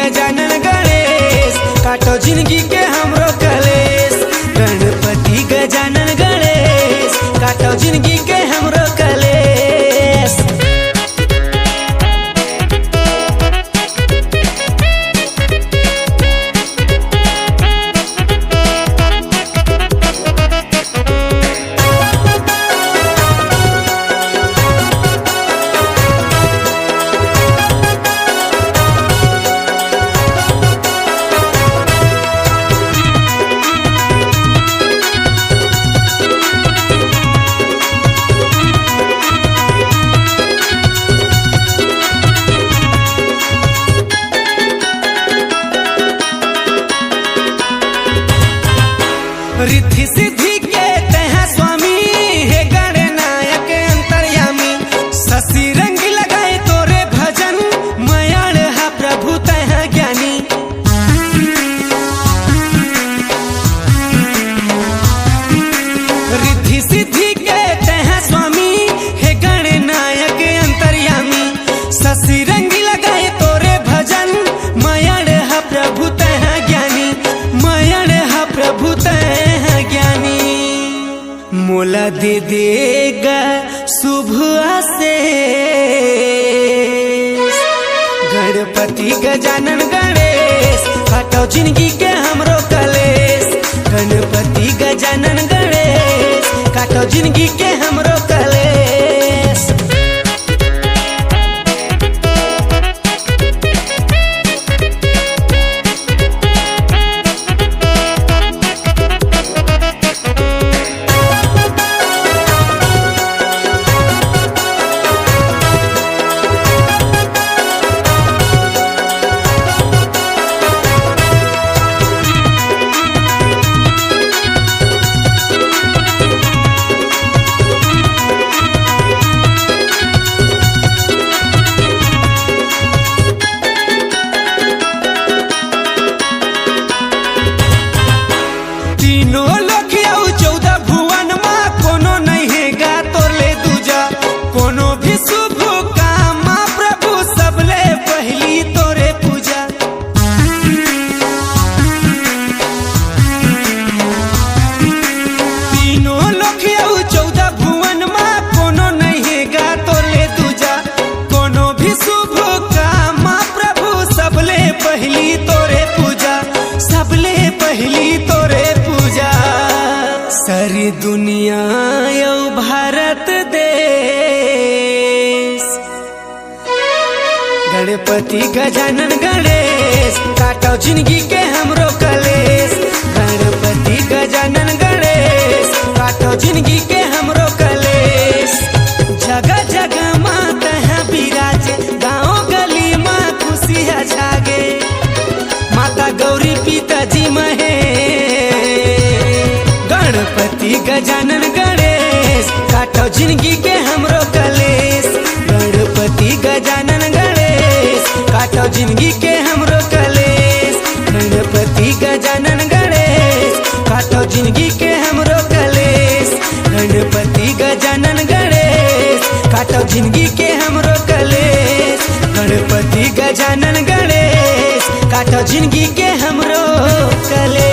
गजानन गणेश काटो जिंदगी के हमरो कलेश। गणपति गजानन गणेश काटो जिंदगी के हमरो कलेश। रिद्धि सिद्धि के तह स्वामी हे गणनायक अंतर्यामी। शशि रंग लगाए तोरे भजन मयाड़ हा प्रभु तह ज्ञानी। रिद्धि सिद्धि के तह स्वामी हे गणनायक अंतर्यामी। शशि रंग लगाए तोरे भजन मयाड़ हा प्रभु तह ज्ञानी। मयाड़ हा प्रभु तह ज्ञानी। मोला दे देगा शुभ आशीष। गणपति गजानन गणेश काटो जिंदगी के हमरो कलेश। गणपति गजानन गणेश काटो जिंदगी के हमरो कलेश। तीनों लोक आउ 14 भुवन माँ कोनो नहीं हैगा तोरले दूजा। कोनो भी शुभ काम माँ प्रभु सबले पहली तोरे पूजा। तीनों लोक आउ 14 भुवन माँ कोनो नहीं हैगा तोरले दूजा। कोनो भी शुभ काम माँ प्रभु सबले पहली तोरे पूजा। सबले पहली तोरे पूजा। सारी दुनिया यो भारत देश। गणपति गजानन गणेश काटो जिंदगी के हमरो कलेश। गणपति गजानन गणेश काटो जिंदगी के हमरो कलेश। जगह जगह माँ तहाँ बिराजे गाँव गली माँ खुशी छागे। माता गौरी पिताजी महे। गणपति गजानन गणेश काटो जिंदगी के हमरो कलेश। गणपति गजानन गणेश काटो जिंदगी के हमरो कलेश। गणपति गजानन गणेश काटो जिंदगी के हमरो कलेश। गणपति गजानन गणेश काटो जिंदगी के हमरो कलेश। गणपति गजानन गणेश काटो जिंदगी के हमरो कलेश।